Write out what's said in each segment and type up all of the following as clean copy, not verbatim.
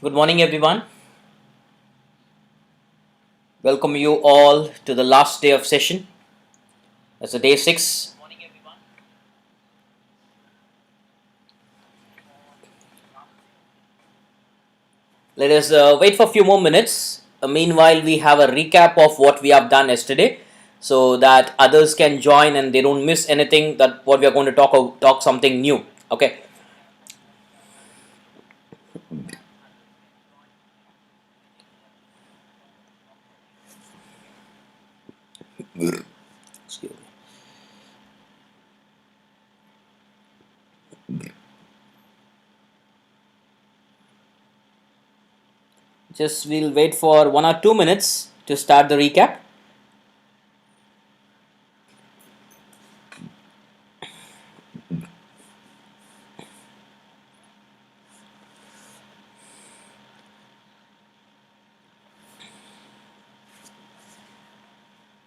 Good morning, everyone. Welcome you all to the last day of session. That's the day 6. Let us wait for a few more minutes. Meanwhile, we have a recap of what we have done yesterday, so that others can join and they don't miss anything that what we are going to talk something new. Okay. Excuse me. Just we'll wait for 1 or 2 minutes to start the recap.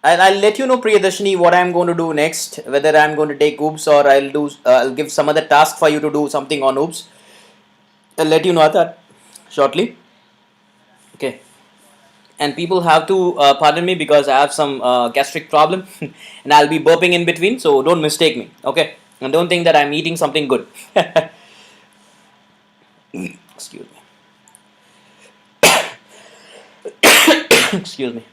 I'll let you know, Priyadarshini, what I'm going to do next. Whether I'm going to take OOPS or I'll give some other task for you to do something on OOPS. I'll let you know that shortly. Okay. And people have to pardon me because I have some gastric problem and I'll be burping in between. So don't mistake me. Okay. And don't think that I'm eating something good. Excuse me. Excuse me.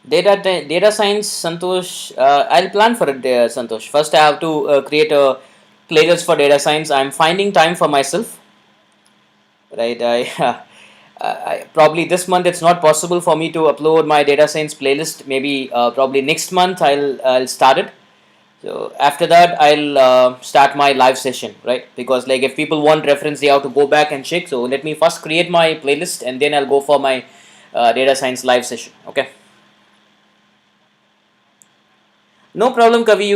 Data science, Santosh. I'll plan for it, Santosh. First, I have to create a playlist for data science. I'm finding time for myself, right? Probably this month it's not possible for me to upload my data science playlist. Maybe probably next month I'll start it. So after that I'll start my live session, right? Because like if people want reference, they have to go back and check. So let me first create my playlist and then I'll go for my data science live session. Okay. No problem, Kavi.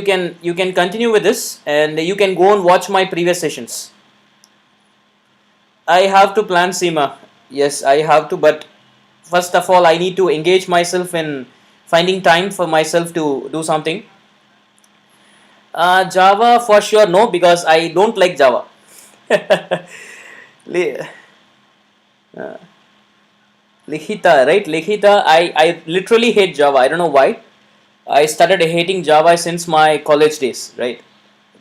You can continue with this, and you can go and watch my previous sessions. I have to plan Seema. Yes, I have to. But first of all, I need to engage myself in finding time for myself to do something. Java for sure no, because I don't like Java. Likhita, right? Likhita. I literally hate Java. I don't know why. I started hating Java since my college days, right?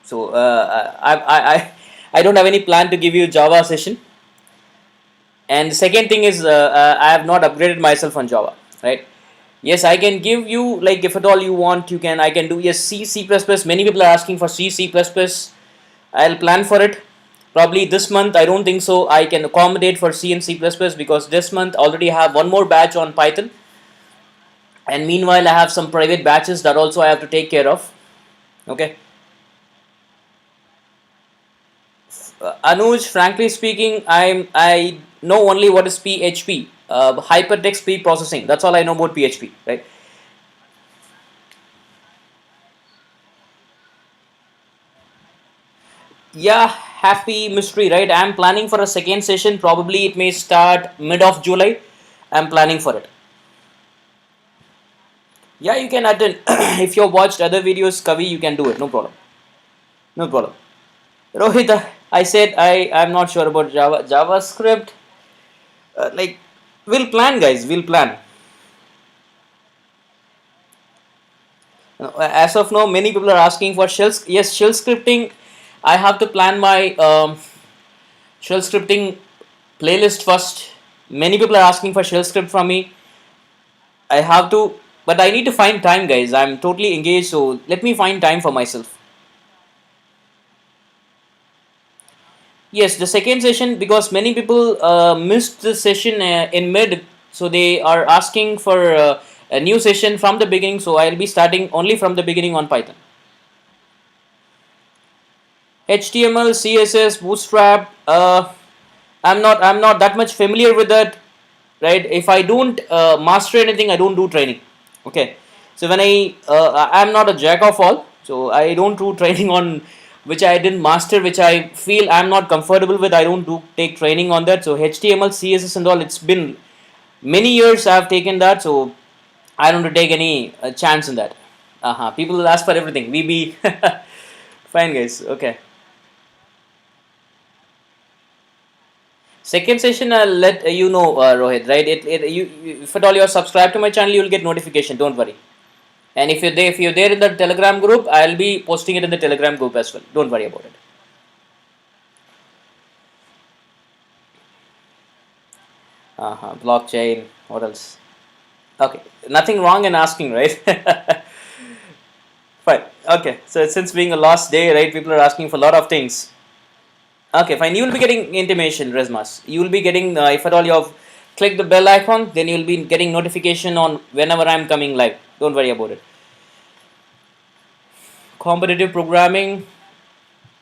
So I don't have any plan to give you Java session. And the second thing is I have not upgraded myself on Java, right? Yes, I can give you, like, if at all you want, I can do, yes, C++. Many people are asking for C++. I'll plan for it. Probably this month, I don't think so I can accommodate for C and C++, because this month already have one more batch on Python. And meanwhile, I have some private batches that also I have to take care of. Okay. Anuj, frankly speaking, I know only what is PHP, hypertext pre-processing. That's all I know about PHP, right? Yeah, happy mystery, right? I'm planning for a second session. Probably it may start mid of July. I'm planning for it. Yeah, you can attend. If you've watched other videos, Kavi, you can do it. No problem. No problem. Rohit, I said I'm not sure about JavaScript. Like, we'll plan, guys. We'll plan. As of now, many people are asking for shells. Yes, shell scripting. I have to plan my shell scripting playlist first. Many people are asking for shell script from me. I have to, but I need to find time, guys. I'm totally engaged, so let me find time for myself. Yes, the second session, because many people missed the session in mid, so they are asking for a new session from the beginning. So I'll be starting only from the beginning on Python. HTML, CSS, Bootstrap. I'm not that much familiar with that, right? If I don't master anything, I don't do training. Okay, so when I'm not a jack of all, so I don't do training on which I didn't master, which I feel I'm not comfortable with. I don't do take training on that. So HTML, CSS, and all. It's been many years I've taken that, so I don't take any chance in that. People will ask for everything. We be fine, guys. Okay. Second session, I'll let you know, Rohit. Right? If at all you're subscribed to my channel, you'll get notification. Don't worry. And if you're there in the Telegram group, I'll be posting it in the Telegram group as well. Don't worry about it. Blockchain. What else? Okay. Nothing wrong in asking, right? Fine. Okay. So since being a last day, right? People are asking for a lot of things. Okay, fine. You will be getting intimation, Resmas. You will be getting, if at all you have clicked the bell icon, then you will be getting notification on whenever I'm coming live. Don't worry about it. Competitive programming,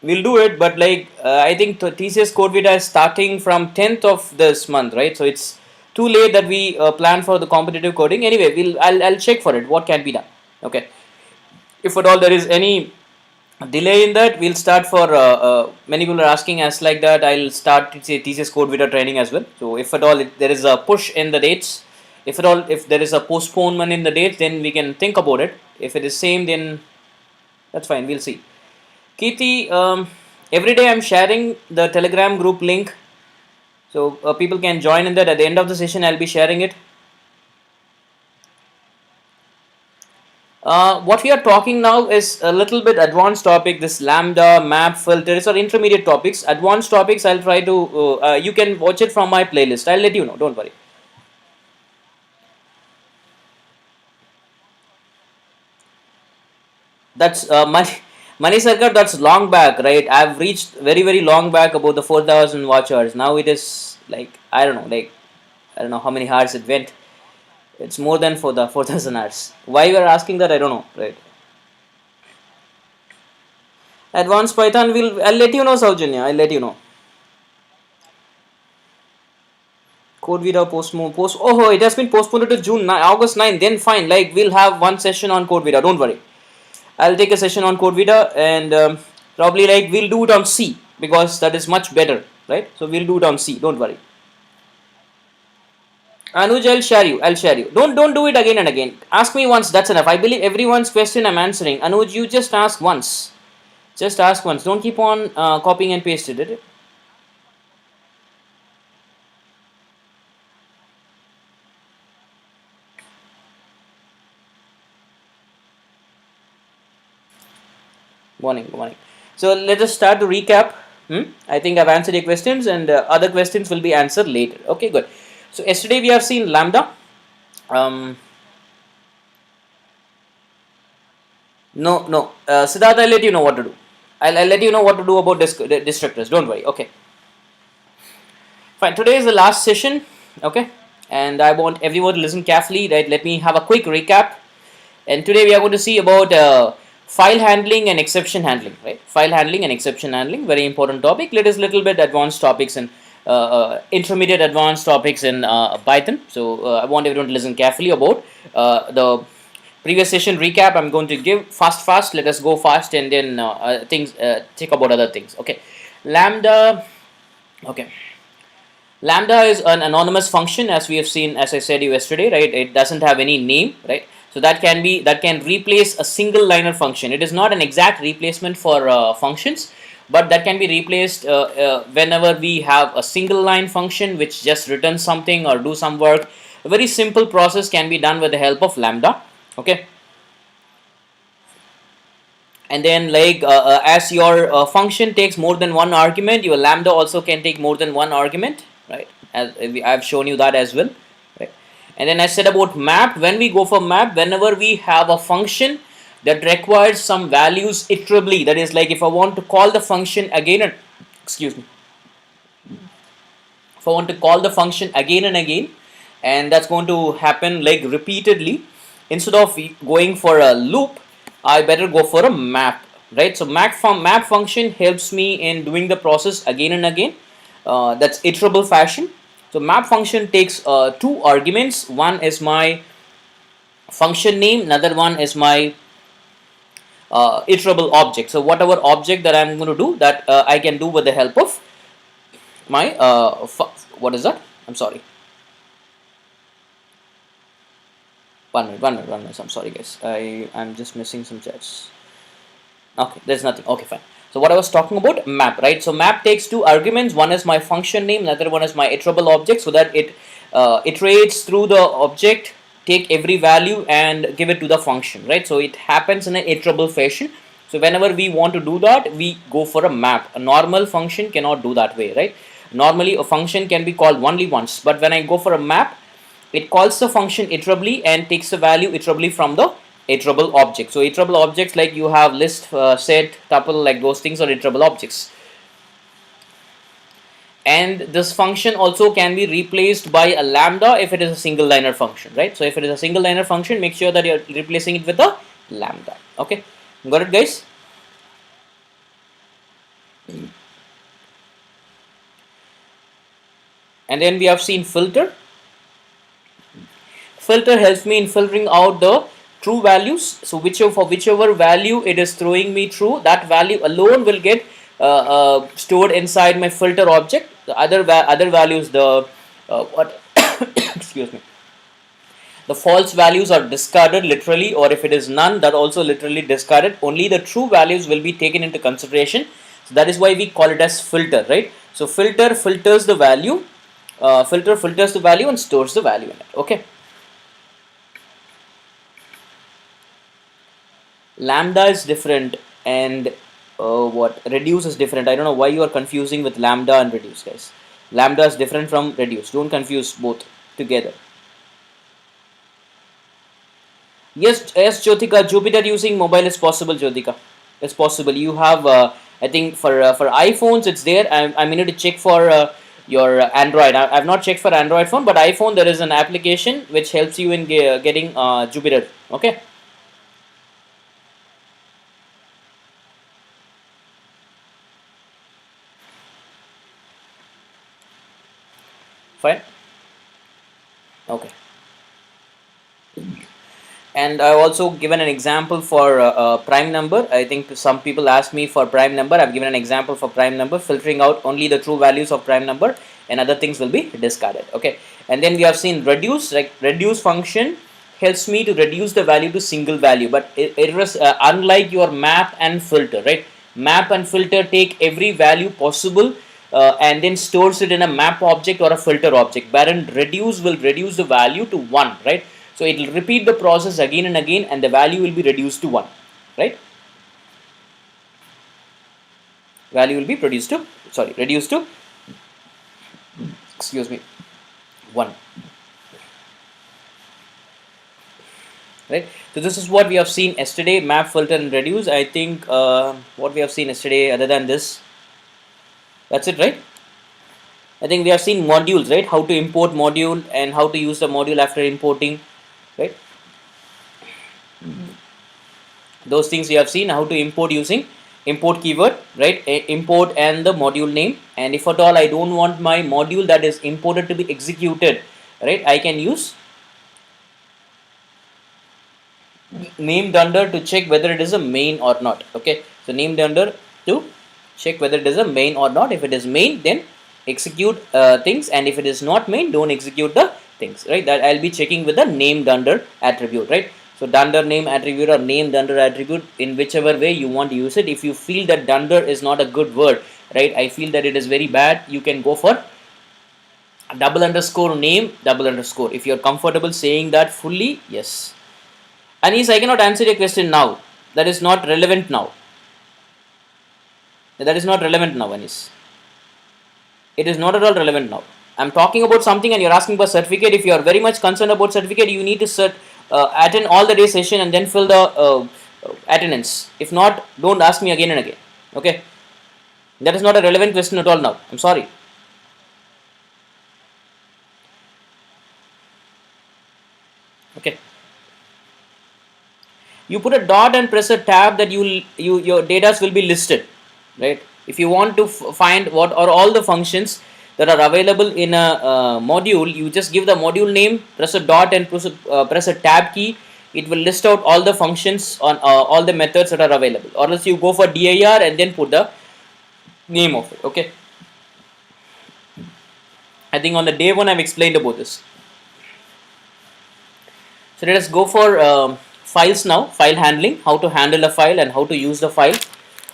we'll do it, but like I think TCS Code Vita is starting from 10th of this month, right? So it's too late that we plan for the competitive coding. Anyway, I'll check for it. What can be done? Okay. If at all there is any delay in that, we'll start for many people are asking us like that. I'll start TCS Code Vita training as well. So if at all there is a push in the dates, if at all if there is a postponement in the dates, then we can think about it. If it is same, then that's fine. We'll see. Kirti, every day I'm sharing the Telegram group link, so people can join in that. At the end of the session, I'll be sharing it. What we are talking now is a little bit advanced topic. This lambda, map, filters are intermediate topics. Advanced topics, I'll try to. You can watch it from my playlist. I'll let you know. Don't worry. That's Money Sarkar. That's long back, right? I've reached very long back about the 4,000 watch hours. Now it is like I don't know how many hours it went. It's more than for the 4,000 hours. Why you are asking that? I don't know, right? Advanced Python will. I'll let you know, Saujanya. I'll let you know. Code Vida post. Oh, it has been postponed to August 9. Then fine. Like we'll have one session on Code Vida. Don't worry. I'll take a session on Code Vida and probably like we'll do it on C because that is much better, right? So we'll do it on C. Don't worry. Anuj, I'll share you. I'll share you. Don't do it again and again. Ask me once. That's enough. I believe everyone's question I'm answering. Anuj, you just ask once. Just ask once. Don't keep on copying and pasting it. Morning. So let us start to recap. I think I've answered your questions and other questions will be answered later. Okay, good. So yesterday we have seen lambda. No. Siddharth, I'll let you know what to do. I'll let you know what to do about destructors. Don't worry. Okay. Fine. Today is the last session. Okay. And I want everyone to listen carefully. Right. Let me have a quick recap. And today we are going to see about file handling and exception handling. Right. File handling and exception handling. Very important topic. Let us little bit advanced topics and intermediate advanced topics in Python. So I want everyone to listen carefully about the previous session recap. I'm going to give fast. Let us go fast, and then things think about other things. Okay, lambda. Okay, lambda is an anonymous function, as we have seen, as I said you yesterday, right? It doesn't have any name, right? So that can replace a single liner function. It is not an exact replacement for functions, but that can be replaced whenever we have a single line function which just returns something or do some work. A very simple process can be done with the help of lambda. Okay, and then like as your function takes more than one argument, your lambda also can take more than one argument, right? As I've shown you that as well, right? And then I said about map. When we go for map, whenever we have a function that requires some values iterably, that is like if I want to call the function again and excuse me, if I want to call the function again and again, and that's going to happen like repeatedly, instead of going for a loop, I better go for a map, right? So map function helps me in doing the process again and again. That's iterable fashion. So map function takes two arguments. One is my function name, another one is my iterable object. So whatever object that I'm going to do, that I can do with the help of my what is that? I'm sorry. One minute. I'm sorry, guys. I'm just missing some chats. Okay, there's nothing. Okay, fine. So what I was talking about, map, right? So map takes two arguments. One is my function name, another one is my iterable object, so that it iterates through the object, take every value and give it to the function, right? So it happens in an iterable fashion. So whenever we want to do that, we go for a map. A normal function cannot do that way, right? Normally a function can be called only once, but when I go for a map, it calls the function iterably and takes the value iterably from the iterable object. So iterable objects like you have list, set, tuple, like those things are iterable objects. And this function also can be replaced by a lambda if it is a single liner function, right? So if it is a single liner function, make sure that you're replacing it with a lambda. Okay, got it, guys? And then we have seen filter. Filter helps me in filtering out the true values. So whichever value it is throwing me true, that value alone will get stored inside my filter object. The other values, the what excuse me, the false values are discarded literally, or if it is none, that also literally discarded. Only the true values will be taken into consideration. So that is why we call it as filter, right? So filter filters the value, filters the value and stores the value in it. Okay. Lambda is different and what reduce is different. I don't know why you are confusing with lambda and reduce, guys. Lambda is different from reduce. Don't confuse both together. Yes, Jyotika, Jupyter using mobile is possible, Jyotika. It's possible. You have, I think for iPhones it's there. I need to check for your Android. I've not checked for Android phone, but iPhone there is an application which helps you in getting Jupyter. Okay. Fine. Okay. And I've also given an example for prime number. I think some people ask me for prime number. I've given an example for prime number, filtering out only the true values of prime number and other things will be discarded. Okay. And then we have seen reduce, like reduce function helps me to reduce the value to single value, but it was unlike your map and filter, right? Map and filter take every value possible and then stores it in a map object or a filter object, wherein reduce will reduce the value to 1, right? So it will repeat the process again and again and the value will be reduced to 1, right? Value will be reduced to 1. Right. So this is what we have seen yesterday, map, filter and reduce. I think what we have seen yesterday other than this, that's it, right? I think we have seen modules, right? How to import module and how to use the module after importing, right? Those things we have seen, how to import using import keyword, right? Import and the module name. And if at all I don't want my module that is imported to be executed, right, I can use named under to check whether it is a main or not. Okay, so named under to check whether it is a main or not. If it is main, then execute things, and if it is not main, don't execute the things, right? That I'll be checking with the named under attribute, right? So dunder name attribute or named under attribute, in whichever way you want to use it. If you feel that dunder is not a good word, right, I feel that it is very bad, you can go for double underscore name double underscore. If you're comfortable saying that fully, yes. Anis, I cannot answer your question now. That is not relevant now. That is not relevant now, Anis. It is not at all relevant now. I'm talking about something and you're asking for certificate. If you are very much concerned about certificate, you need to attend all the day session and then fill the attendance. If not, don't ask me again and again. Okay? That is not a relevant question at all now. I'm sorry. Okay. You put a dot and press a tab, that your data will be listed, right? If you want to find what are all the functions that are available in a module, you just give the module name, press a dot and press a tab key. It will list out all the functions on all the methods that are available, or else you go for dir and then put the name of it. Okay, I think on the day one I've explained about this. So let us go for files now. File handling, how to handle a file and how to use the file.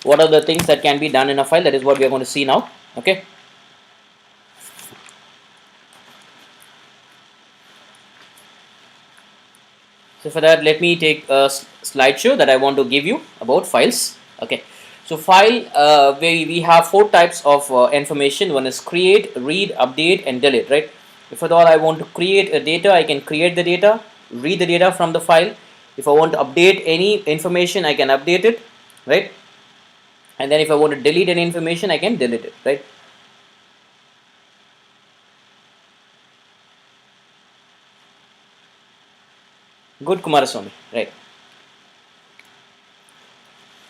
What are the things that can be done in a file? That is what we are going to see now. Okay. So for that, let me take a slideshow that I want to give you about files. Okay. So file, we have 4 types of information. One is create, read, update and delete, right? If at all I want to create a data, I can create the data, read the data from the file. If I want to update any information, I can update it, right? And then if I want to delete any information, I can delete it, right? Good, Kumaraswamy, right?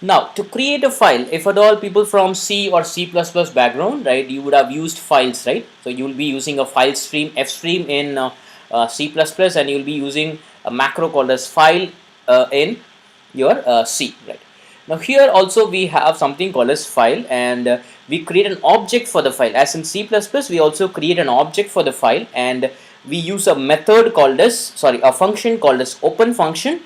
Now, to create a file, if at all people from C or C++ background, right, you would have used files, right? So you will be using a file stream, F stream in C++, and you will be using a macro called as file in your C, right? Now here also we have something called as file, and we create an object for the file. As in C++, we also create an object for the file, and we use a method called as, a function called as open function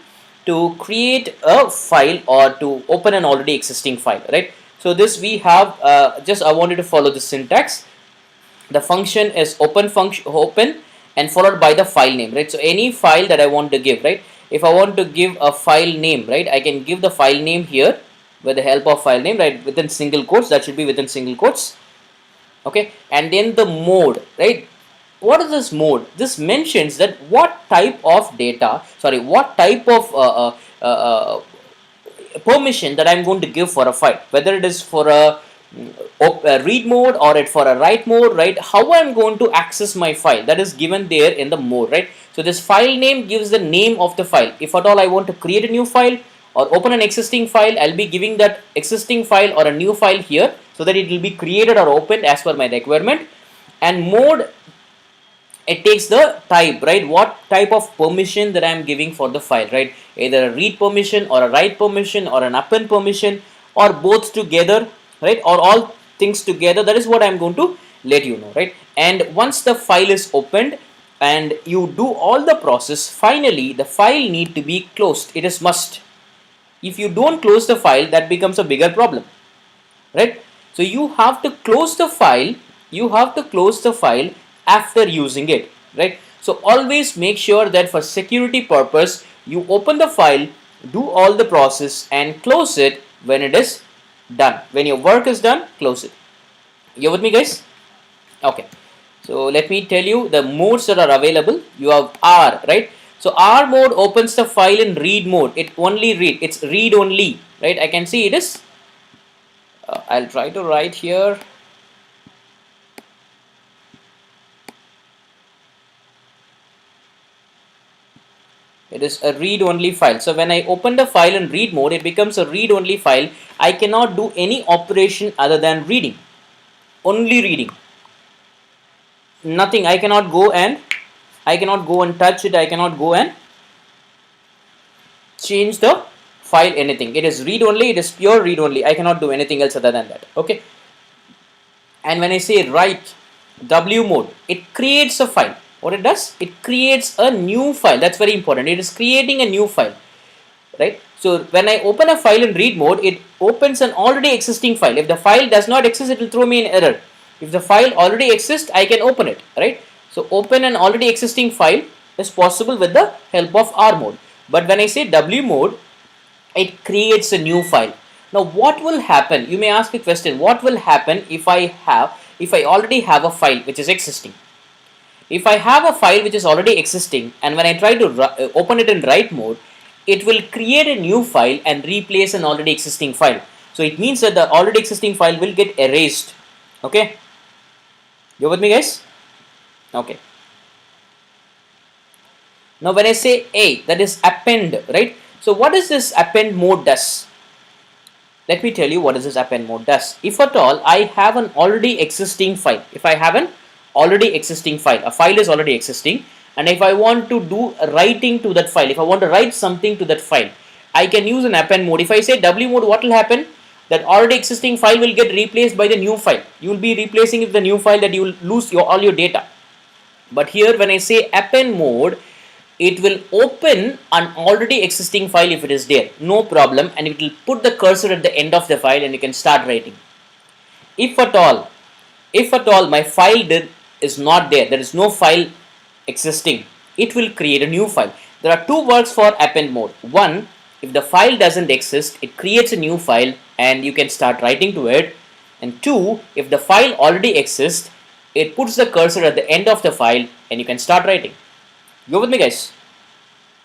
to create a file or to open an already existing file, right? So this we have, I wanted to follow the syntax. The function is open and followed by the file name, right? So any file that I want to give, right? If I want to give a file name, right, I can give the file name here with the help of file name, right, within single quotes. That should be within single quotes. Okay, and then the mode, right? What is this mode? This mentions that what type of data, what type of permission that I'm going to give for a file, whether it is for a read mode or it for a write mode, right? How I'm going to access my file, that is given there in the mode, right? So this file name gives the name of the file. If at all I want to create a new file or open an existing file, I'll be giving that existing file or a new file here, so that it will be created or opened as per my requirement. And mode, it takes the type, right? What type of permission that I am giving for the file, right? Either a read permission or a write permission or an append permission, or both together, right? Or all things together. That is what I am going to let you know, right? And once the file is opened and you do all the process, finally the file need to be closed. It is must. If you don't close the file, that becomes a bigger problem, right? So you have to close the file. You have to close the file after using it, right? So always make sure that for security purpose, you open the file, do all the process and close it when it is done. When your work is done, close it. You with me, guys? Okay. So let me tell you the modes that are available. You have R, right? So R mode opens the file in read mode. It only read. It's read only, right? I can see it is. I'll try to write here. It is a read-only file. So when I open the file in read mode, it becomes a read-only file. I cannot do any operation other than reading. Only reading. Nothing. I cannot go and touch it. I cannot go and change the file anything. It is read only. It is pure read only. I cannot do anything else other than that. Okay. And when I say write W mode, it creates a file. What it does? It creates a new file. That's very important. It is creating a new file, right? So when I open a file in read mode, it opens an already existing file. If the file does not exist, it will throw me an error. If the file already exists, I can open it, right? So open an already existing file is possible with the help of R mode. But when I say W mode, it creates a new file. Now what will happen? You may ask a question, what will happen if I already have a file which is existing? If I have a file which is already existing and when I try to open it in write mode, it will create a new file and replace an already existing file. So it means that the already existing file will get erased. Okay, you with me guys? Okay. Now when I say A, that is append, right? So what is this append mode does? Let me tell you what is this append mode does. If at all I have an already existing file, if I have an already existing file, a file is already existing, and if I want to do writing to that file, if I want to write something to that file, I can use an append mode. If I say W mode, what will happen? That already existing file will get replaced by the new file. You will be replacing it with the new file, that you will lose all your data. But here when I say append mode, it will open an already existing file if it is there, no problem, and it will put the cursor at the end of the file and you can start writing. If at all my file is not there, there is no file existing, it will create a new file. There are two works for append mode. One, if the file doesn't exist, it creates a new file and you can start writing to it. And two, if the file already exists, it puts the cursor at the end of the file and you can start writing. You with me guys?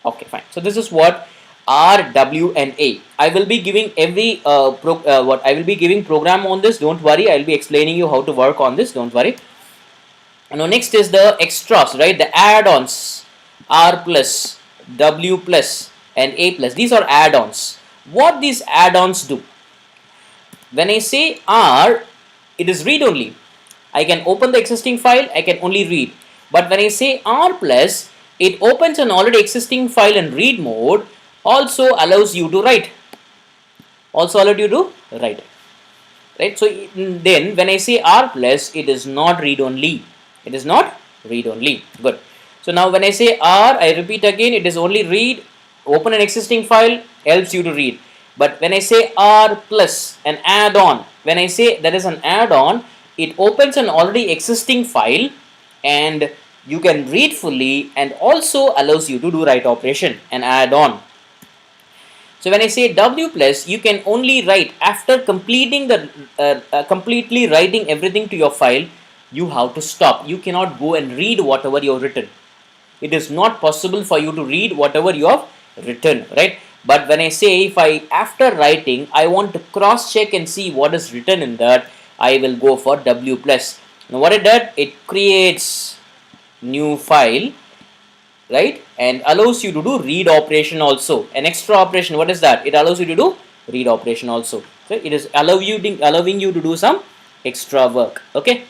Okay, fine. So this is what R, W and A. I will be giving every I will be giving program on this. Don't worry, I will be explaining you how to work on this. Don't worry. And now next is the extras, right? The add-ons, R plus, W plus and A plus. These are add-ons. What these add-ons do? When I say R, it is read only. I can open the existing file, I can only read. But when I say R plus, it opens an already existing file in read mode, also allows you to write. Right? So then when I say R plus, it is not read only. It is not read only. Good. So now when I say R, I repeat again, it is only read. Open an existing file helps you to read. But when I say R plus, an add-on, when I say there is an add-on, it opens an already existing file and you can read fully and also allows you to do write operation, an add-on. So when I say W plus, you can only write after completing the completely writing everything to your file. You have to stop. You cannot go and read whatever you have written. It is not possible for you to read whatever you have written, right? But when I say if I after writing I want to cross check and see what is written in that, I will go for W plus. Now what it does, it creates new file, right, and allows you to do read operation also. An extra operation, what is that? It allows you to do read operation also. So it is allowing you to do some extra work. Okay,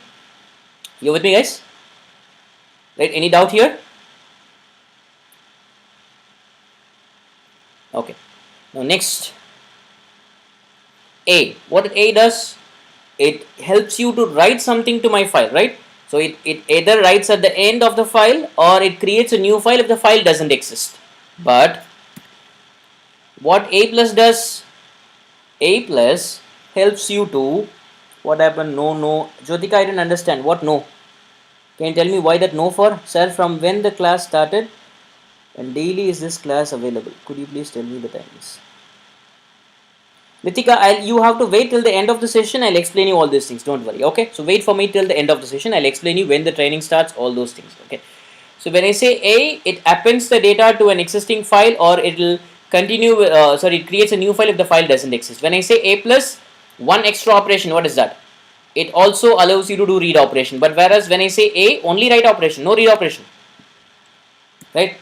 you with me guys? Right, any doubt here? Okay, now next, A. What A does, it helps you to write something to my file, right? So it either writes at the end of the file or it creates a new file if the file doesn't exist. But what A plus does, A plus helps you to, what happened? No, Jyotika, I didn't understand. What no? Can you tell me why that no for? Sir, from when the class started and daily is this class available? Could you please tell me the times? Ritika, you have to wait till the end of the session. I'll explain you all these things. Don't worry. Okay. So wait for me till the end of the session. I'll explain you when the training starts. All those things. Okay. So when I say A, it appends the data to an existing file, or it will continue. It creates a new file if the file doesn't exist. When I say A plus, one extra operation. What is that? It also allows you to do read operation. But whereas when I say A, only write operation, no read operation. Right.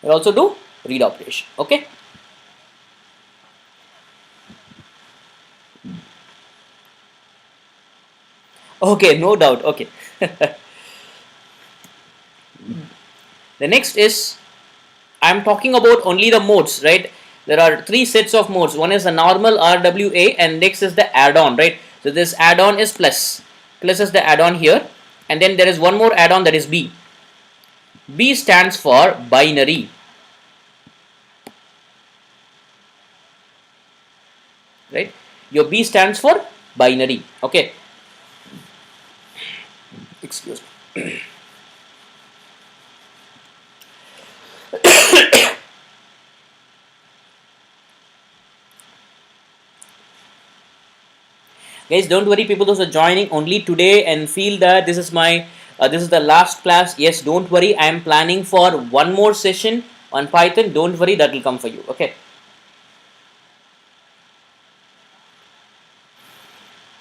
We'll also do read operation. Okay. Okay, no doubt. Okay. The next is, I'm talking about only the modes, right? There are three sets of modes. One is the normal RWA, and next is the add-on, right? So this add-on is plus. Plus is the add-on here, and then there is one more add-on, that is B. B stands for binary, right? Your B stands for binary. Okay. Excuse me. Guys, don't worry, people those are joining only today and feel that this is my this is the last class. Yes, don't worry, I am planning for one more session on Python. Don't worry, that will come for you. Okay.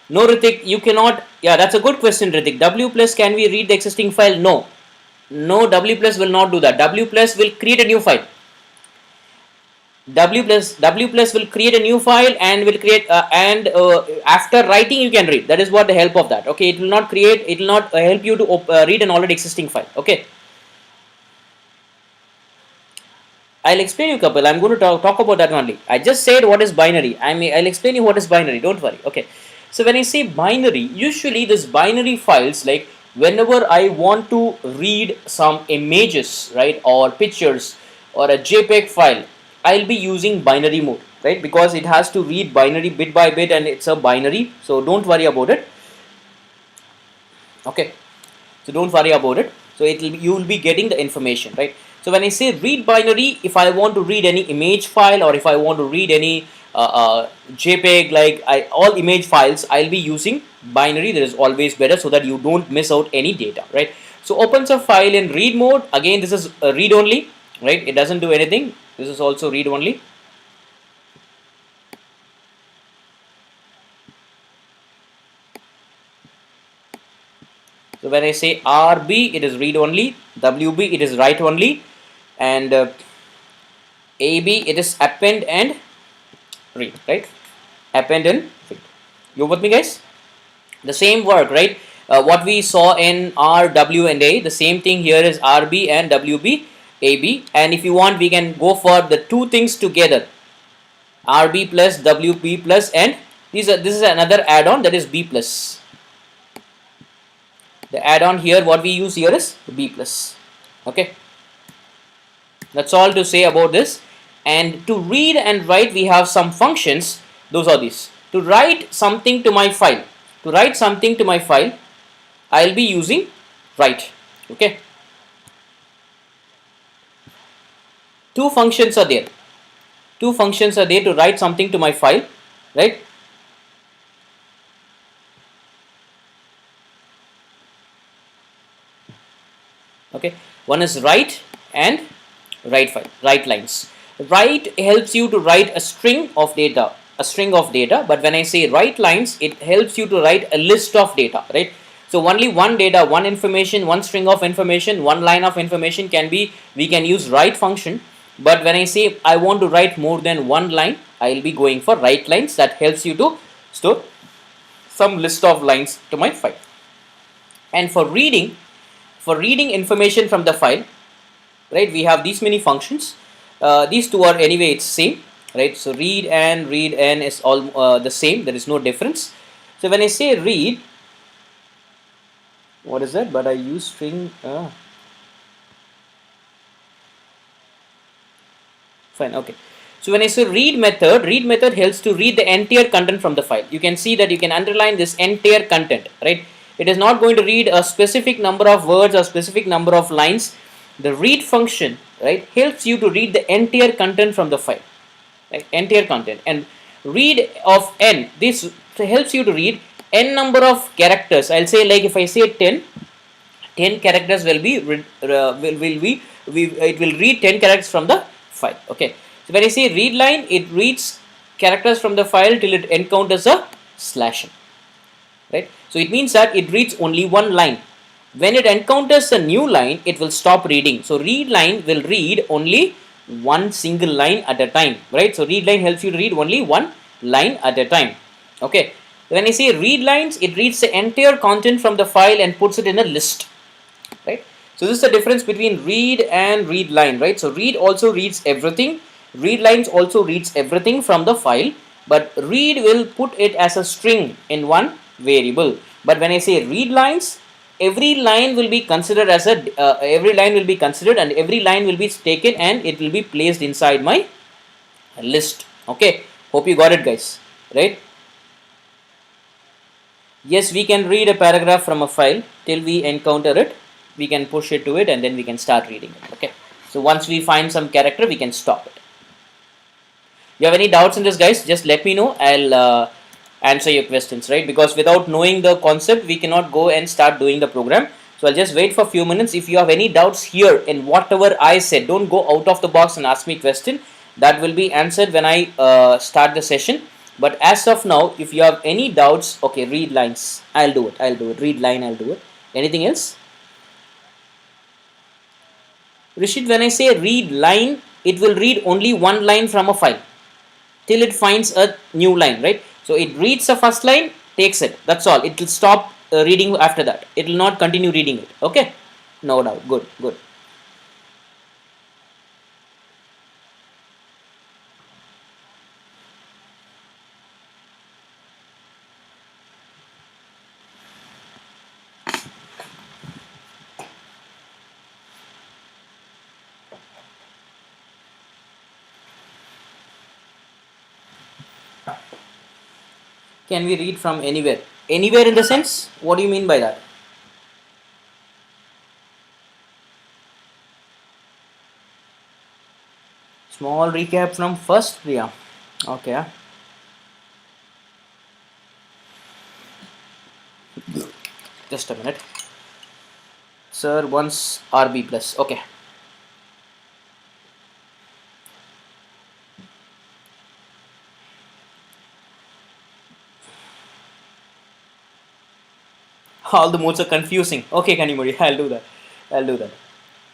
No, Ritik, you cannot. Yeah, that's a good question, Ritik. W plus, can we read the existing file? No. No, W plus will not do that. W plus will create a new file. W plus will create a new file and will create after writing you can read. That is what the help of that. Okay, it will not create, it will not help you to read an already existing file. Okay. I'll explain you, Kapil. I'm going to talk about that only. I just said what is binary. I'll explain you what is binary. Don't worry. Okay. So when I say binary, usually this binary files, like whenever I want to read some images, right, or pictures or a JPEG file, I'll be using binary mode, right, because it has to read binary bit by bit and it's a binary. So don't worry about it. Okay. So don't worry about it. So you will be getting the information, right? So when I say read binary, if I want to read any image file or if I want to read any JPEG, like all image files, I'll be using binary. That is always better so that you don't miss out any data, right? So opens a file in read mode. Again, this is read only, right? It doesn't do anything. This is also read only. So when I say RB, it is read only. WB, it is write only. And AB, it is append and read, right? Append and read. You with me, guys? The same work, right? What we saw in R, W and A, the same thing here is RB and WB, AB. And if you want, we can go for the two things together. RB plus WB plus, and this is another add-on, that is B plus. The add-on here, what we use here is B plus. Okay. That's all to say about this. And to read and write, we have some functions. Those are these. To write something to my file, I'll be using write. Okay. Two functions are there to write something to my file, right? Okay. One is write and write file, write lines. Write helps you to write a string of data, but when I say write lines, it helps you to write a list of data, right? So only one data, one information, one string of information, one line of information we can use write function. But when I say I want to write more than one line, I will be going for write lines. That helps you to store some list of lines to my file. And for reading information from the file, right, we have these many functions. These two are anyway it's same, right? So read and is all the same. There is no difference. So when I say read, what is that? But I use string. Fine. Okay. So when I say read method helps to read the entire content from the file. You can see that you can underline this entire content, right? It is not going to read a specific number of words or specific number of lines. The read function, right, helps you to read the entire content from the file, right? Entire content. And read of n, this helps you to read n number of characters. I'll say, like if I say 10 characters will be it will read 10 characters from the file. Okay. So when I say read line, it reads characters from the file till it encounters a slashing, right? So it means that it reads only one line. When it encounters a new line, it will stop reading. So read line will read only one single line at a time, right? So read line helps you to read only one line at a time. Okay. When I say read lines, it reads the entire content from the file and puts it in a list, right? So this is the difference between read and read line, right? So read also reads everything. Read lines also reads everything from the file, but read will put it as a string in one variable. But when I say read lines, every line will be considered as a every line will be considered, and every line will be taken and it will be placed inside my list. Okay, hope you got it, guys, right? Yes, we can read a paragraph from a file till we encounter it. We can push it to it and then we can start reading it. Okay, so once we find some character, we can stop it. You have any doubts in this, guys? Just let me know. I'll answer your questions, right? Because without knowing the concept, we cannot go and start doing the program. So I'll just wait for a few minutes. If you have any doubts here in whatever I said, don't go out of the box and ask me question. That will be answered when I start the session. But as of now, if you have any doubts, okay, read lines. I'll do it. I'll do it. Read line, I'll do it. Anything else? Rishit, when I say read line, it will read only one line from a file till it finds a new line, right? So it reads the first line, takes it. That's all. It will stop reading after that. It will not continue reading it. Okay? No doubt. Good, good. Can we read from anywhere? Anywhere in the sense? What do you mean by that? Small recap from first Priya. Okay. Just a minute. Sir wants RB plus. Okay. All the modes are confusing. Okay, Kanimuri, I'll do that. I'll do that.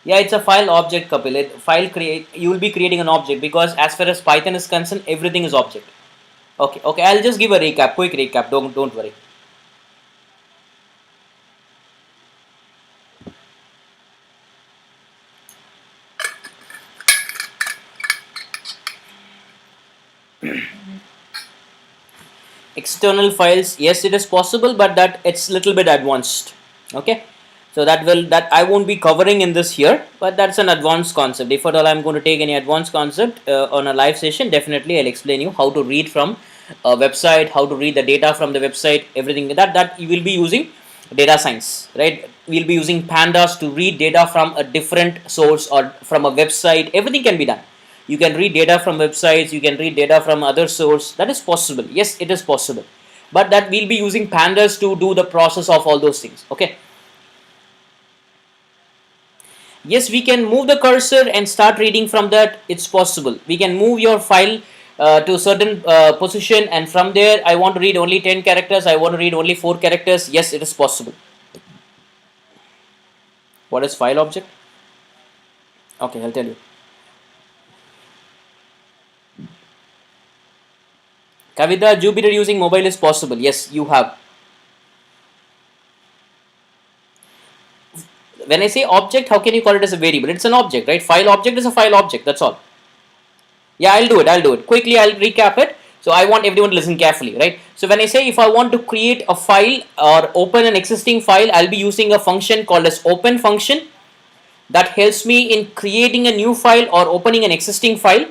Yeah, it's a file object, Kapil. File create. You will be creating an object because as far as Python is concerned, everything is object. Okay, okay. I'll just give a recap, quick recap. Don't worry. External files, yes, it is possible, but that it's little bit advanced. Okay, so that I won't be covering in this here, but that's an advanced concept. If at all I'm going to take any advanced concept on a live session, definitely I'll explain you how to read from a website, how to read the data from the website, everything that you will be using data science, right? We'll be using pandas to read data from a different source or from a website. Everything can be done. You can read data from websites, you can read data from other source. That is possible. Yes, it is possible. But that we'll be using pandas to do the process of all those things. Okay. Yes, we can move the cursor and start reading from that. It's possible. We can move your file to a certain position, and from there I want to read only 10 characters, I want to read only 4 characters. Yes, it is possible. What is file object? Okay, I'll tell you. Kavita, Jupyter using mobile is possible. Yes, you have. When I say object, how can you call it as a variable? It's an object, right? File object is a file object. That's all. Yeah, I'll do it. Quickly, I'll recap it. So I want everyone to listen carefully, right? So when I say if I want to create a file or open an existing file, I'll be using a function called as open function that helps me in creating a new file or opening an existing file.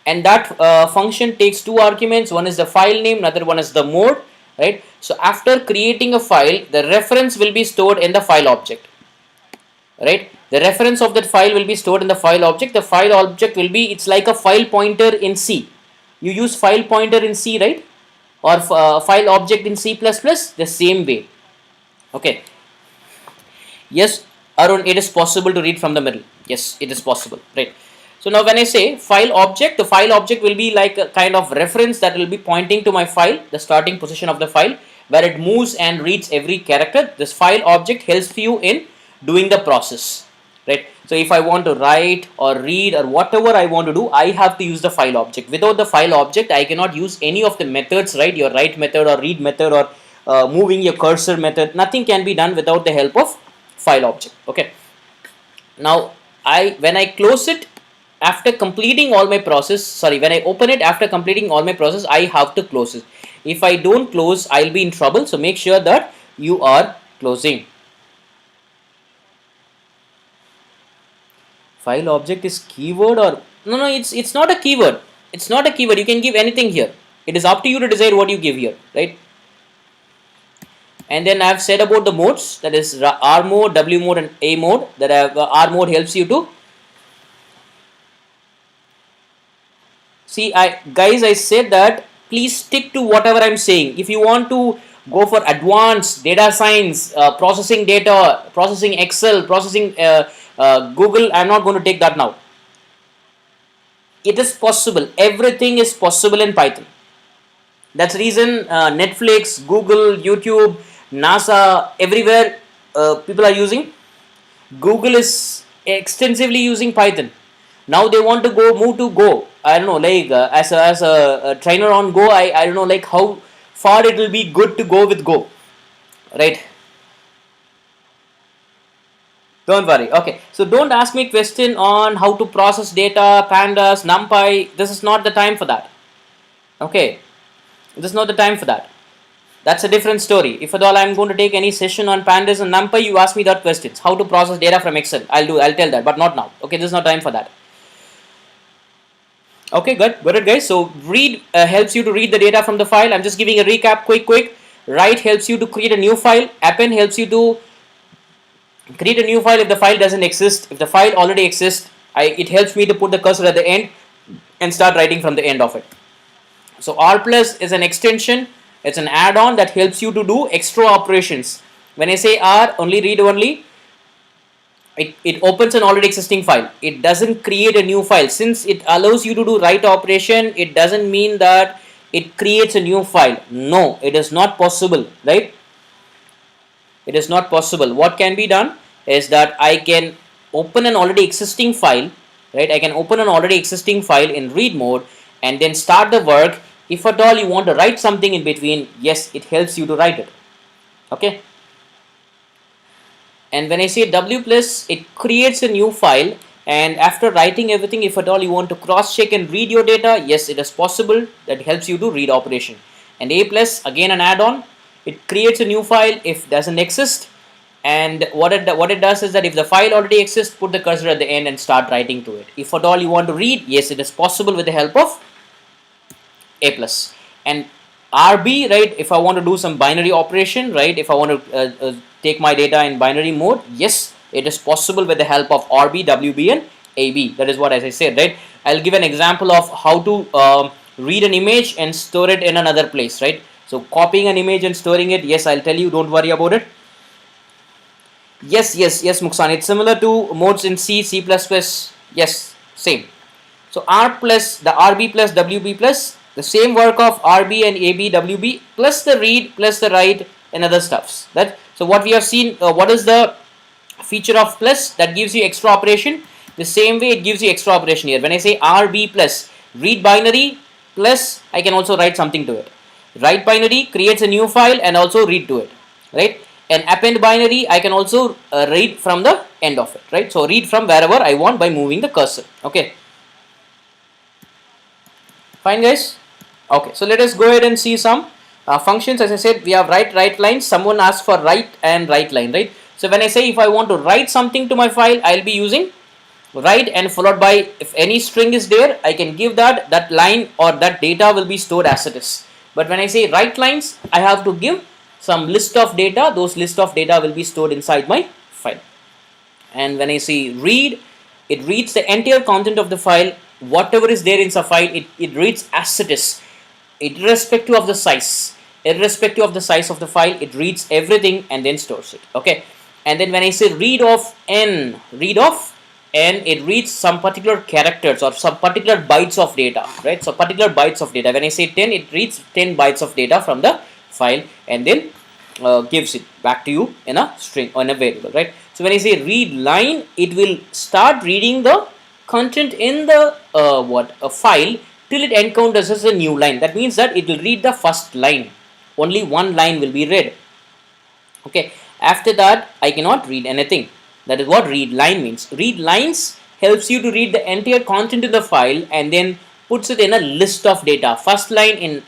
And that function takes 2 arguments. One is the file name, another one is the mode, right? So after creating a file, the reference will be stored in the file object, right? The reference of that file will be stored in the file object. The file object will be, it's like a file pointer in C. You use file pointer in C, right? Or file object in C++, the same way. Okay. Yes, Arun, it is possible to read from the middle. Yes, it is possible, right? So now when I say file object, the file object will be like a kind of reference that will be pointing to my file, the starting position of the file, where it moves and reads every character. This file object helps you in doing the process, right? So if I want to write or read or whatever I want to do, I have to use the file object. Without the file object, I cannot use any of the methods, right? Your write method or read method or moving your cursor method, nothing can be done without the help of file object. Okay, now when I close it after completing all my process, sorry, when I open it after completing all my process, I have to close it. If I don't close, I'll be in trouble. So make sure that you are closing. File object is keyword, or no, it's not a keyword. It's not a keyword. You can give anything here. It is up to you to decide what you give here, right? And then I have said about the modes, that is R mode, W mode and A mode. That R mode helps you to see. I said that please stick to whatever I'm saying. If you want to go for advanced data science, processing data, processing Excel, processing Google, I'm not going to take that now. It is possible. Everything is possible in Python. That's the reason Netflix, Google, YouTube, NASA, everywhere people are using. Google is extensively using Python. Now they want to move to Go. I don't know, like as a trainer on Go, I don't know like how far it will be good to go with Go, right? Don't worry. Okay, so don't ask me question on how to process data, pandas, numpy. This is not the time for that. Okay, this is not the time for that. That's a different story. If at all I'm going to take any session on pandas and numpy, you ask me that questions. How to process data from Excel? I'll tell that, but not now. Okay, this is not time for that. Okay, good. Got it, guys. So read helps you to read the data from the file. I'm just giving a recap quick. Write helps you to create a new file. Append helps you to create a new file if the file doesn't exist. If the file already exists, it helps me to put the cursor at the end and start writing from the end of it. So R plus is an extension. It's an add-on that helps you to do extra operations. When I say R, only read only, it opens an already existing file. It doesn't create a new file. Since it allows you to do write operation, it doesn't mean that it creates a new file. No, it is not possible, right? It is not possible. What can be done is that I can open an already existing file, right? I can open an already existing file in read mode and then start the work. If at all you want to write something in between, yes, it helps you to write it. Okay. And when I say W plus, it creates a new file, and after writing everything, if at all you want to cross check and read your data, yes, it is possible. That helps you to read operation. And A plus, again an add-on, it creates a new file if doesn't exist, and what it does is that if the file already exists, put the cursor at the end and start writing to it. If at all you want to read, yes, it is possible with the help of A plus. And RB, right, if I want to do some binary operation, right, if I want to take my data in binary mode, yes, it is possible with the help of RB, WB and AB. That is what, as I said, right. I'll give an example of how to read an image and store it in another place, right. So copying an image and storing it, yes, I'll tell you, don't worry about it. Yes, Muksan, it's similar to modes in C, C++, yes, same. So R plus, the RB plus WB plus, the same work of RB and AB, WB plus the read plus the write and other stuffs. That, so what we have seen, what is the feature of plus? That gives you extra operation. The same way it gives you extra operation here. When I say RB plus, read binary plus, I can also write something to it. Write binary creates a new file and also read to it, right? And append binary, I can also read from the end of it, right? So read from wherever I want by moving the cursor. Okay, fine, guys. Okay, so let us go ahead and see some functions. As I said, we have write lines. Someone asked for write and write line, right? So when I say if I want to write something to my file, I'll be using write and followed by, if any string is there, I can give that line or that data will be stored as it is. But when I say write lines, I have to give some list of data. Those list of data will be stored inside my file. And when I say read, it reads the entire content of the file. Whatever is there inside the file, it reads as it is, irrespective of the size. Irrespective of the size of the file, it reads everything and then stores it. Okay. And then when I say read of n, it reads some particular characters or some particular bytes of data, right? So particular bytes of data. When I say 10, it reads 10 bytes of data from the file and then gives it back to you in a string or in a variable, right? So when I say read line, it will start reading the content in the a file till it encounters as a new line. That means that it will read the first line. Only one line will be read. Okay, after that I cannot read anything. That is what read line means. Read lines helps you to read the entire content of the file and then puts it in a list of data. First line in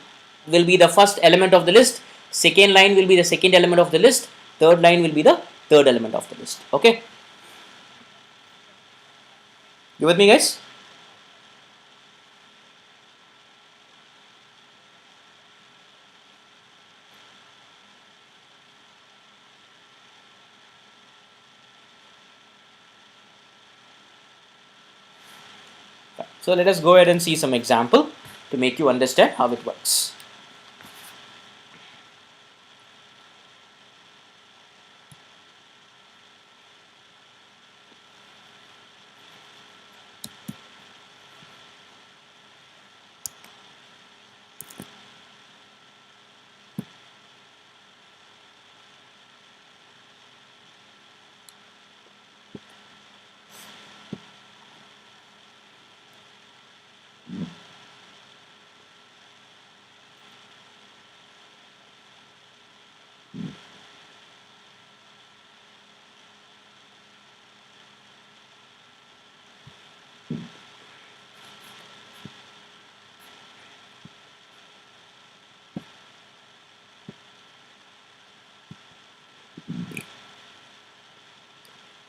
will be the first element of the list, second line will be the second element of the list, third line will be the third element of the list. Okay, you with me, guys? So let us go ahead and see some example to make you understand how it works.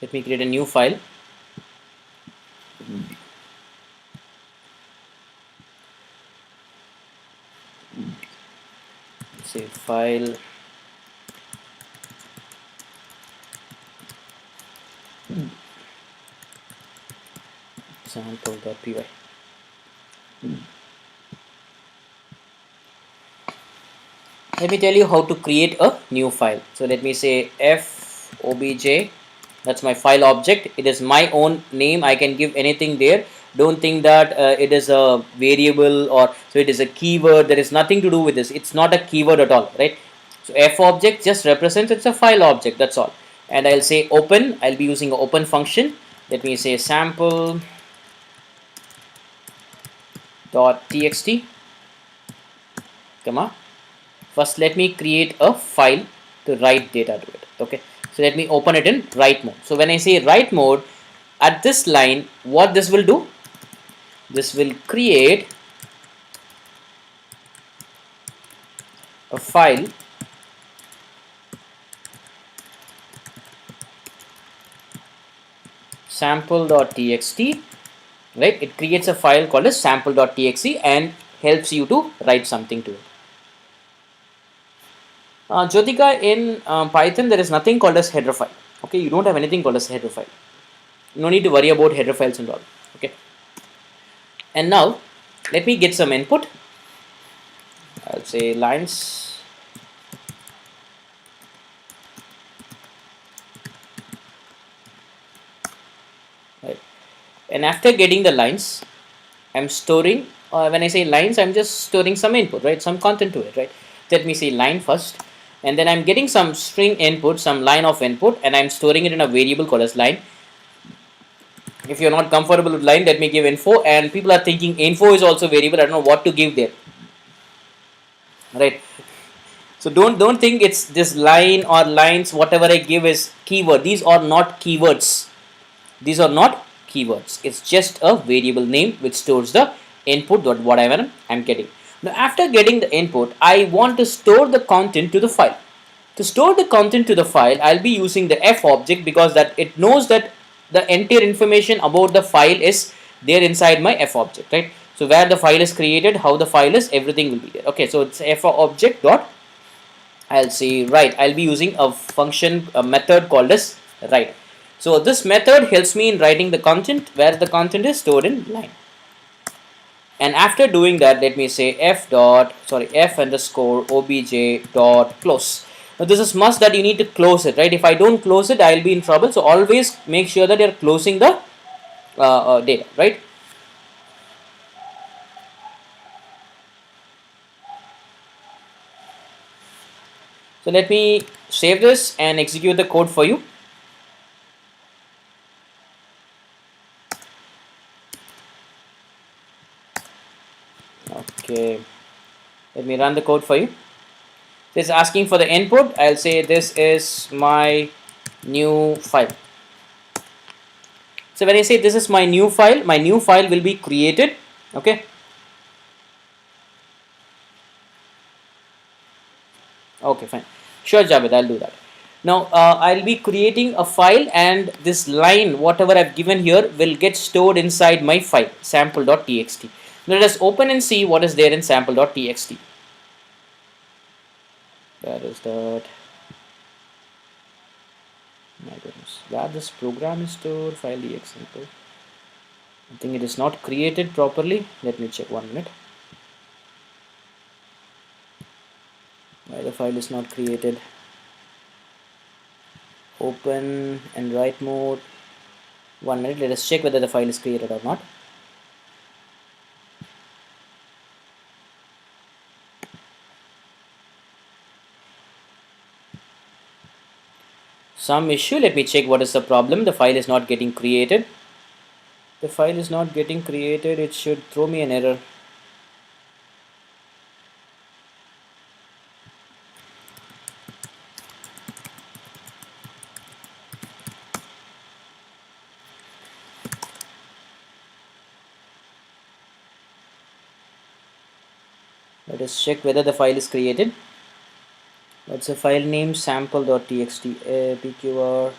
Let me create a new file. Say file sample.py. Let me tell you how to create a new file. So let me say f obj, that's my file object. It is my own name, I can give anything there. Don't think that it is a variable or so it is a keyword. There is nothing to do with this. It's not a keyword at all, right? So f object just represents it's a file object, that's all. And I'll say open, I'll be using an open function. Let me say sample dot txt, comma. First let me create a file to write data to it. Okay, so let me open it in write mode. So when I say write mode, at this line what this will do, this will create a file sample.txt, right? It creates a file called as sample.txt and helps you to write something to it. Jyotika, in Python there is nothing called as header file. Okay, you don't have anything called as header file. No need to worry about header files and all. Okay, and now let me get some input. I'll say lines, right? And after getting the lines, I'm storing, when I say lines, I'm just storing some input, right? Some content to it, right? Let me say line first, and then I'm getting some string input, some line of input, and I'm storing it in a variable called as line. If you're not comfortable with line, let me give info. And people are thinking info is also variable. I don't know what to give there, right? So don't think it's this line or lines. Whatever I give is keyword. These are not keywords. These are not keywords. It's just a variable name which stores the input dot whatever I'm getting. Now after getting the input, I want to store the content to the file. To store the content to the file, I'll be using the f object because that it knows that the entire information about the file is there inside my f object, right? So where the file is created, how the file is, everything will be there. Okay, so it's f object dot, I'll say write. I'll be using a function, a method called as write. So this method helps me in writing the content where the content is stored in line. And after doing that, let me say f underscore obj dot close. Now this is must that you need to close it, right? If I don't close it, I'll be in trouble. So always make sure that you're closing the data, right? So let me save this and execute the code for you. Okay, let me run the code for you. This is asking for the input. I'll say this is my new file. So when I say this is my new file will be created. Okay. Okay, fine. Sure, Javed, I'll do that. Now I'll be creating a file, and this line, whatever I've given here, will get stored inside my file sample.txt. Now let us open and see what is there in sample.txt. Where is that? My goodness, where this program is stored, file example. I think it is not created properly. Let me check 1 minute. Why the file is not created? Open and write mode. 1 minute. Let us check whether the file is created or not. Some issue. Let me check what is the problem. The file is not getting created. The file is not getting created. It should throw me an error. Let us check whether the file is created. What's the file name? Sample.txt. pqr.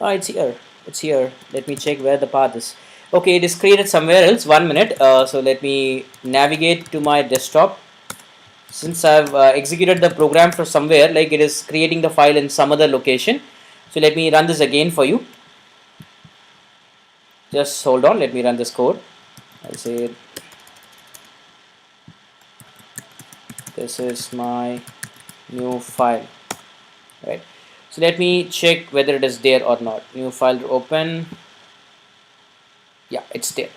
Ah, it's here. It's here. Let me check where the path is. Okay, it is created somewhere else. 1 minute. So let me navigate to my desktop. Since I've executed the program for somewhere, like it is creating the file in some other location. So let me run this again for you. Just hold on. Let me run this code. I'll say this is my new file, right? So let me check whether it is there or not. New file to open. Yeah, it's there.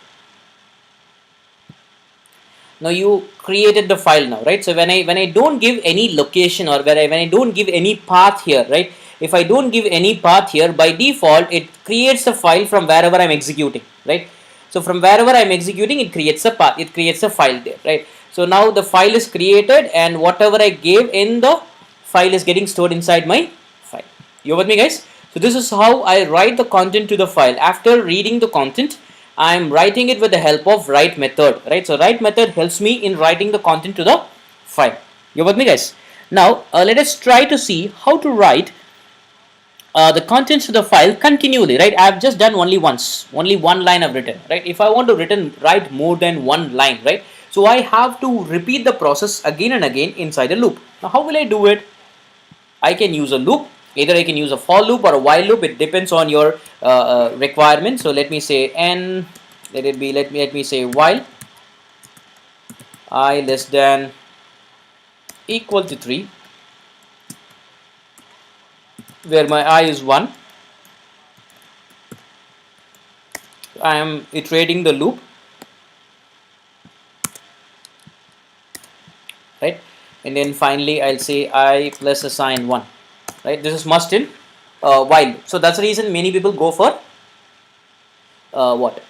Now you created the file now, right? So when I don't give any location, or when I don't give any path here, right? If I don't give any path here, by default it creates a file from wherever I'm executing, right? So from wherever I'm executing, it creates a path, it creates a file there, right? So now the file is created, and whatever I gave in the file is getting stored inside my file. You with me, guys? So this is how I write the content to the file. After reading the content, I am writing it with the help of write method, right? So write method helps me in writing the content to the file. You with me, guys? Now let us try to see how to write the contents to the file continually, right? I have just done only once, only one line I've written, right? If I want to write more than one line, right? So I have to repeat the process again and again inside a loop. Now how will I do it? I can use a loop. Either I can use a for loop or a while loop. It depends on your requirement. So let me say n. Let me say while I less than equal to 3, where my I is 1. I am iterating the loop, right? And then finally I'll say I plus assign 1, right? This is must in while. So that's the reason many people go for what?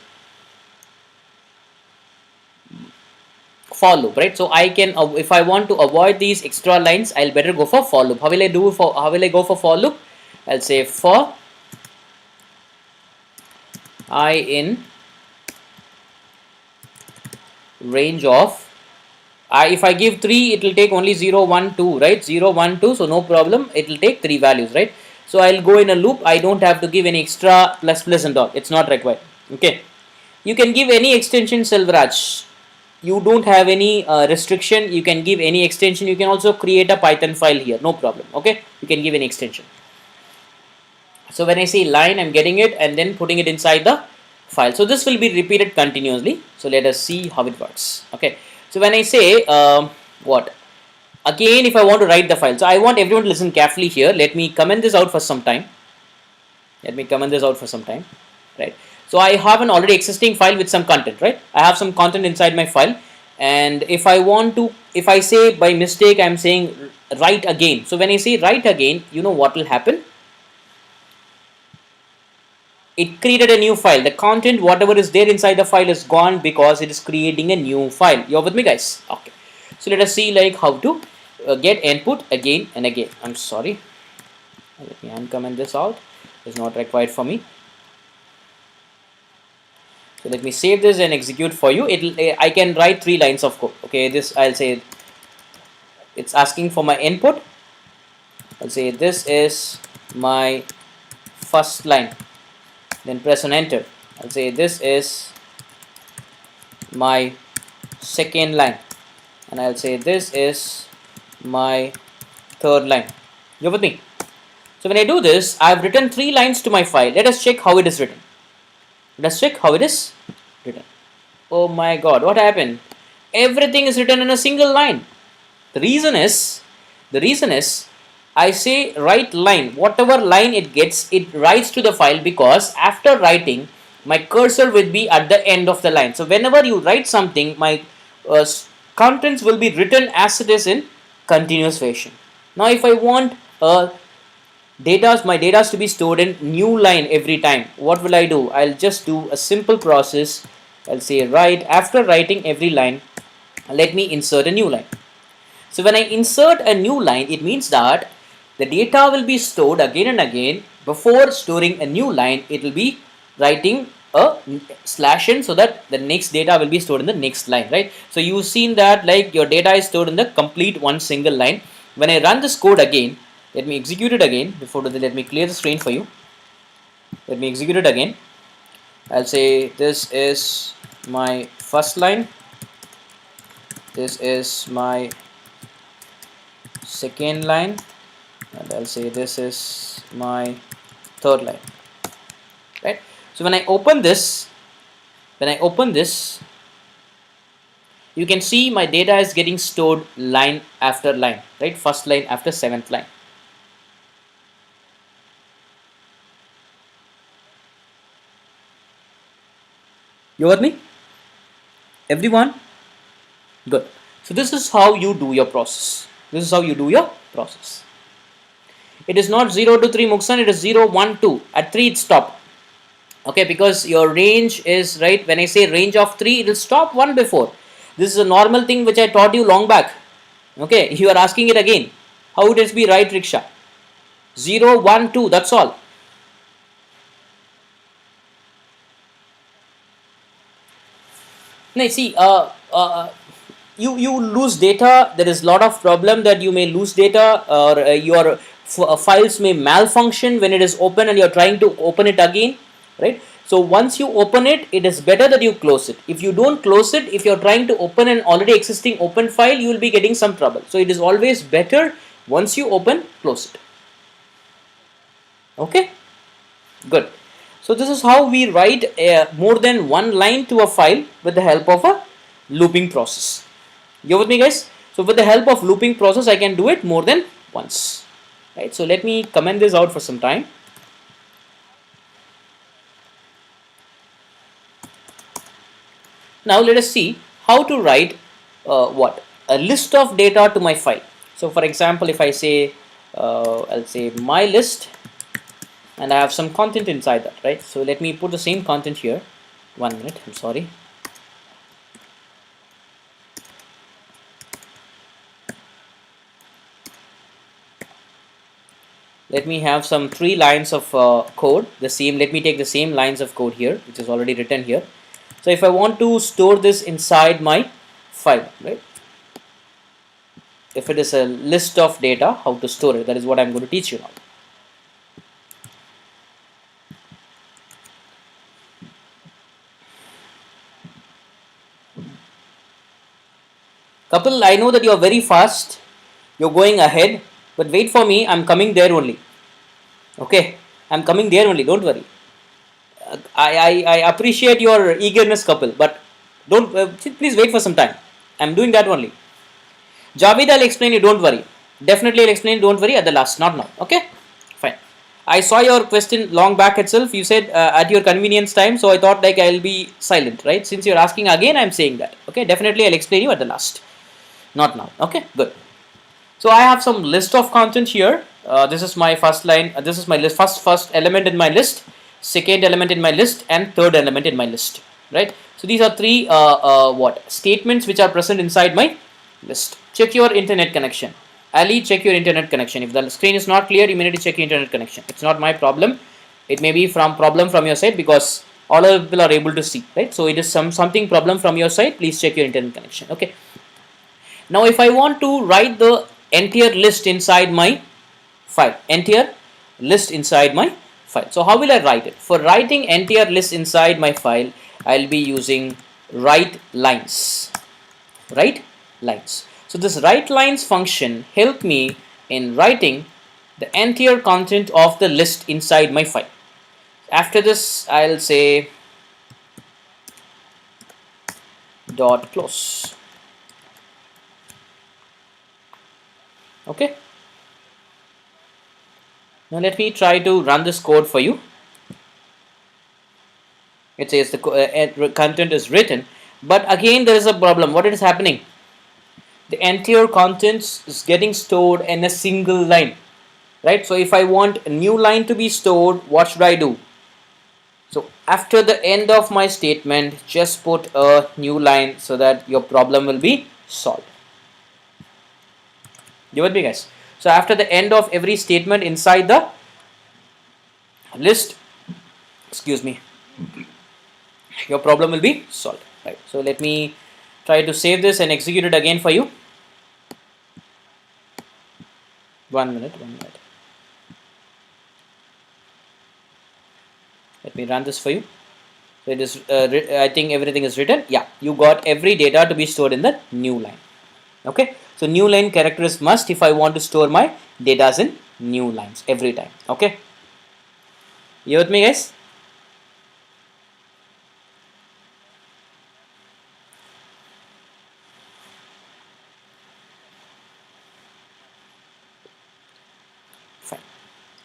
For loop, right? So I can, if I want to avoid these extra lines, I'll better go for loop. How will I go for for loop? I'll say for I in range of if I give 3, it will take only 0, 1, 2, right? 0, 1, 2, so no problem, it will take 3 values, right? So I'll go in a loop. I don't have to give any extra plus and all. It's not required. Okay, you can give any extension, Selvaraj. You don't have any restriction. You can give any extension. You can also create a Python file here, no problem. Okay, you can give any extension. So when I say line, I'm getting it and then putting it inside the file. So this will be repeated continuously. So let us see how it works. Okay, so when I say what again, if I want to write the file, so I want everyone to listen carefully here. Let me comment this out for some time. Right? So I have an already existing file with some content, right? I have some content inside my file, and if I want to, if I say by mistake I'm saying write again. So when I say write again, you know what will happen? it created a new file. The content, whatever is there inside the file, is gone because it is creating a new file. You're with me, guys? Okay. So let us see like how to get input again and again. I'm sorry. Let me uncomment this out. It's not required for me. So let me save this and execute for you. I can write 3 lines of code. Okay, this I'll say it's asking for my input. I'll say this is my first line. Then press on enter. I'll say this is my second line, and I'll say this is my third line. You with me? So when I do this, I've written 3 lines to my file. Let us check how it is written. Let's check how it is written. Oh my god, what happened? Everything is written in a single line. The reason is I say write line, whatever line it gets, it writes to the file, because after writing, my cursor will be at the end of the line. So whenever you write something, my contents will be written as it is in continuous fashion. Now if I want my data to be stored in new line every time, what will I do? I'll just do a simple process. I'll say write, after writing every line, let me insert a new line. So when I insert a new line, it means that the data will be stored again and again. Before storing a new line, it will be writing a /n so that the next data will be stored in the next line, right? So you've seen that like your data is stored in the complete one single line. When I run this code again, let me execute it again. Before that, let me clear the screen for you. Let me execute it again. I'll say this is my first line. This is my second line, and I'll say this is my third line, right? So when I open this, you can see my data is getting stored line after line, right? First line after 7th line. You with me, everyone? Good. So this is how you do your process. This is how you do your process. It is not 0 to 3 Muksan, it is 0, 1, 2. At 3 it stop. Okay, because your range is, right, when I say range of 3, it will stop 1 before. This is a normal thing which I taught you long back. Okay, you are asking it again. How would it be, right, Riksha? 0, 1, 2, that's all. Now see, you lose data. There is a lot of problem that you may lose data, or your files may malfunction when it is open and you're trying to open it again, right? So once you open it, it is better that you close it. If you don't close it, if you're trying to open an already existing open file, you will be getting some trouble. So it is always better once you open, close it. Okay, good. So this is how we write more than one line to a file with the help of a looping process. You with me, guys? So with the help of looping process, I can do it more than once, right? So let me comment this out for some time. Now let us see how to write a list of data to my file. So for example, if I say I'll say my list, and I have some content inside that, right? So let me put the same content here. 1 minute, I'm sorry. Let me have some 3 lines of code. Let me take the same lines of code here, which is already written here. So if I want to store this inside my file, right? If it is a list of data, how to store it, that is what I'm going to teach you now. Couple, I know that you are very fast, you're going ahead, but wait for me, I'm coming there only. Okay, I'm coming there only, don't worry. I appreciate your eagerness, couple, but don't please wait for some time. I'm doing that only. Javed, I'll explain you, don't worry. Definitely I'll explain, don't worry, at the last, not now. Okay, fine. I saw your question long back itself. You said at your convenience time, so I thought like I'll be silent, right? Since you're asking again, I'm saying that. Okay, definitely I'll explain you at the last. Not now. Okay, good. So I have some list of content here. This is my first line. This is my list, first element in my list. second element in my list, and third element in my list, right? So these are three what statements which are present inside my list. Check your internet connection. Ali, check your internet connection. If the screen is not clear, you may need to check your internet connection. It's not my problem. It may be from problem from your side, because all of people are able to see, right? So it is something problem from your side. Please check your internet connection. Okay. Now if I want to write the entire list inside my file, entire list inside my file. So how will I write it? For writing entire list inside my file, I'll be using write lines. Write lines. So this write lines function help me in writing the entire content of the list inside my file. After this, I'll say dot close. Okay. Now let me try to run this code for you. It says the content is written, but again there is a problem. What is happening? The entire contents is getting stored in a single line, right? So if I want a new line to be stored, what should I do? So after the end of my statement, just put a new line so that your problem will be solved. You with me, guys? So after the end of every statement inside the list, excuse me, your problem will be solved, right? So let me try to save this and execute it again for you. 1 minute. Let me run this for you. So it is I think everything is written. Yeah, you got every data to be stored in the new line. Okay, so new line character is must if I want to store my data in new lines every time. Okay, you with me, guys? Fine.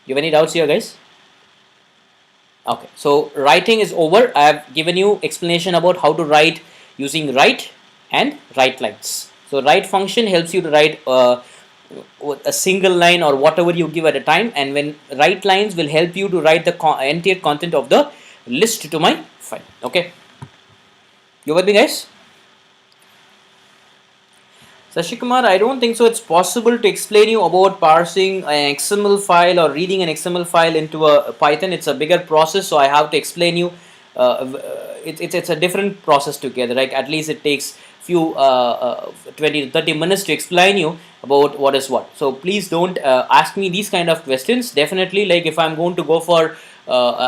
You have any doubts here, guys? Okay, so writing is over. I have given you explanation about how to write using write and write lines. So write function helps you to write a single line or whatever you give at a time, and when write lines will help you to write the entire content of the list to my file. Okay, you with me, guys? Sashikumar, I don't think so it's possible to explain you about parsing an XML file or reading an XML file into a Python. It's a bigger process, so I have to explain you. It's a different process together. Like at least it takes few 20 to 30 minutes to explain you about what is what. So please don't ask me these kind of questions. Definitely, like if I'm going to go for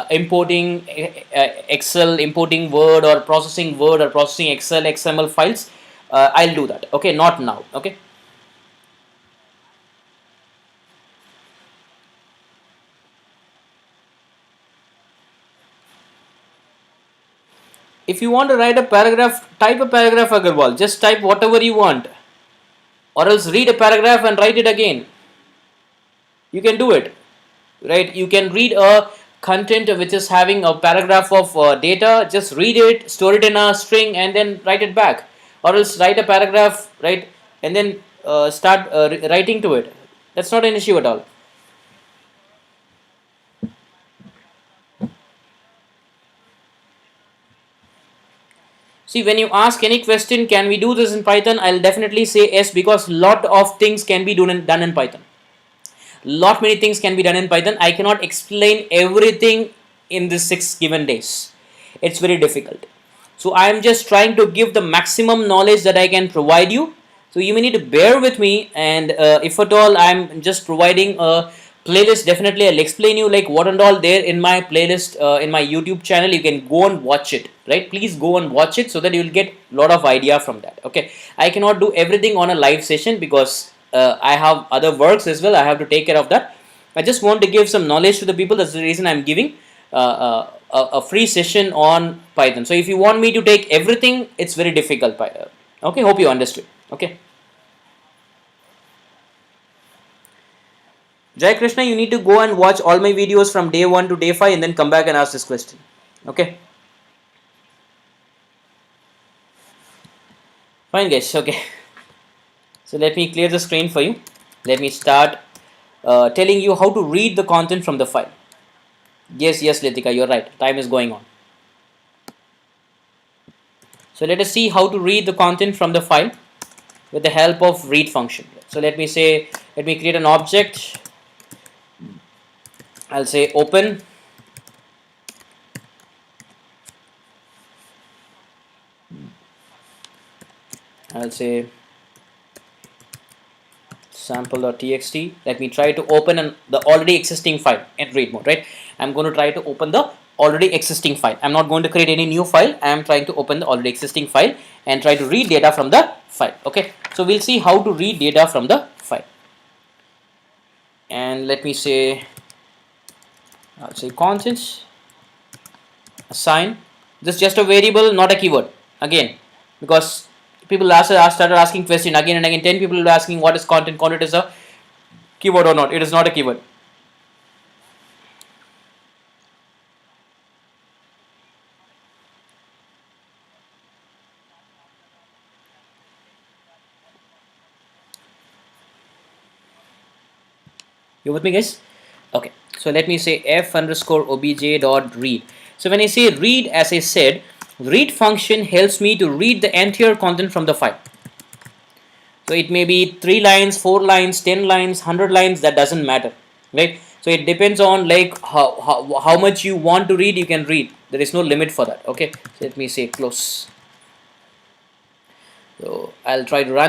importing Excel, importing Word, or processing Word or processing Excel, XML files, I'll do that. Okay, not now. Okay. If you want to write a paragraph, type a paragraph, Agarwal. Just type whatever you want, or else read a paragraph and write it again. You can do it, right? You can read a content which is having a paragraph of data. Just read it, store it in a string, and then write it back. Or else write a paragraph, right, and then start writing to it. That's not an issue at all. See, when you ask any question, can we do this in Python? I'll definitely say yes, because lot of things can be done in Python. Lot many things can be done in Python. I cannot explain everything in the 6 given days. It's very difficult. So I am just trying to give the maximum knowledge that I can provide you. So you may need to bear with me, and if at all I'm just providing a playlist, definitely I'll explain you like what and all there in my playlist in my YouTube channel. You can go and watch it, right? Please go and watch it so that you will get a lot of idea from that. Okay, I cannot do everything on a live session because I have other works as well. I have to take care of that. I just want to give some knowledge to the people. That's the reason I'm giving a free session on Python. So if you want me to take everything, it's very difficult. Okay, hope you understood. Okay. Jai Krishna, you need to go and watch all my videos from day 1 to day 5 and then come back and ask this question. Okay. Fine, guys. Okay. So let me clear the screen for you. Let me start telling you how to read the content from the file. Yes, yes, Litika, you're right. Time is going on. So let us see how to read the content from the file with the help of read function. So let me create an object. I'll say open. I'll say sample.txt. Let me try to open the already existing file in read mode, right? I'm going to try to open the already existing file. I'm not going to create any new file. I'm trying to open the already existing file and try to read data from the file. Okay, so we'll see how to read data from the file. And let me say, I'll say contents assign. This is just a variable, not a keyword. Again, because people started asking question again and again. 10 people are asking what is content. Content is a keyword or not. It is not a keyword. You with me, guys? Okay, so let me say f underscore obj dot read. So when I say read, as I said, read function helps me to read the entire content from the file. So it may be 3 lines, 4 lines, 10 lines, 100 lines, that doesn't matter, right? So it depends on like how much you want to read, you can read. There is no limit for that. Okay, so let me say close. So I'll try to run